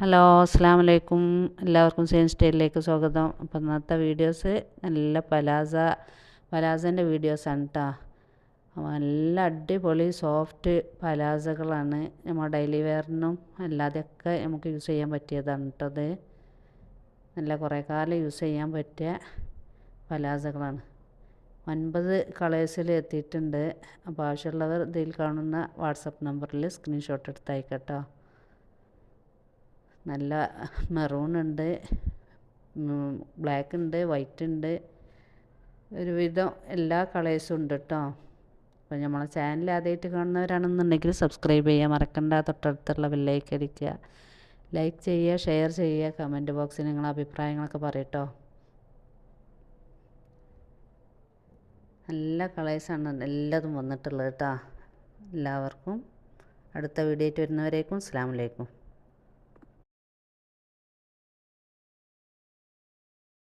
Hello അസ്സലാമു അലൈക്കും. എല്ലാവർക്കും സെയിം സ്റ്റൈലിലേക്ക് സ്വാഗതം. അപ്പം ഇന്നത്തെ വീഡിയോസ് നല്ല പലാസൻ്റെ വീഡിയോസാണ് കേട്ടോ. നല്ല അടിപൊളി സോഫ്റ്റ് പലാസകളാണ്. നമ്മൾ ഡെയിലി വെയറിനും അല്ലാതെയൊക്കെ നമുക്ക് യൂസ് ചെയ്യാൻ പറ്റിയതാണ് കേട്ടോ. അത് നല്ല കുറേ കാലം യൂസ് ചെയ്യാൻ പറ്റിയ പലാസകളാണ്. 9 കളേഴ്സിൽ എത്തിയിട്ടുണ്ട്. അപ്പോൾ ആവശ്യമുള്ളവർ ഇതിൽ കാണുന്ന വാട്സപ്പ് നമ്പറിൽ സ്ക്രീൻഷോട്ട് എടുത്ത് അയക്കട്ടോ. നല്ല മെറൂൺ ഉണ്ട്, ബ്ലാക്ക് ഉണ്ട്, വൈറ്റ് ഉണ്ട്, ഒരുവിധം എല്ലാ കളേഴ്സും ഉണ്ട് കേട്ടോ. അപ്പോൾ നമ്മളെ ചാനൽ ആദ്യമായിട്ട് കാണുന്നവരാണെന്നുണ്ടെങ്കിൽ സബ്സ്ക്രൈബ് ചെയ്യുക മറക്കണ്ട. തൊട്ടടുത്തുള്ള ബെല്ലൈക്കൺ അടിക്കുക, ലൈക്ക് ചെയ്യുക, ഷെയർ ചെയ്യുക, കമൻറ്റ് ബോക്സിൽ നിങ്ങളുടെ അഭിപ്രായങ്ങളൊക്കെ പറയട്ടോ. നല്ല കളേഴ്സാണ് എല്ലാതും വന്നിട്ടുള്ളത് കേട്ടോ. എല്ലാവർക്കും അടുത്ത വീഡിയോ ആയിട്ട് വരുന്നവരേക്കും അസ്സലാമു അലൈക്കും.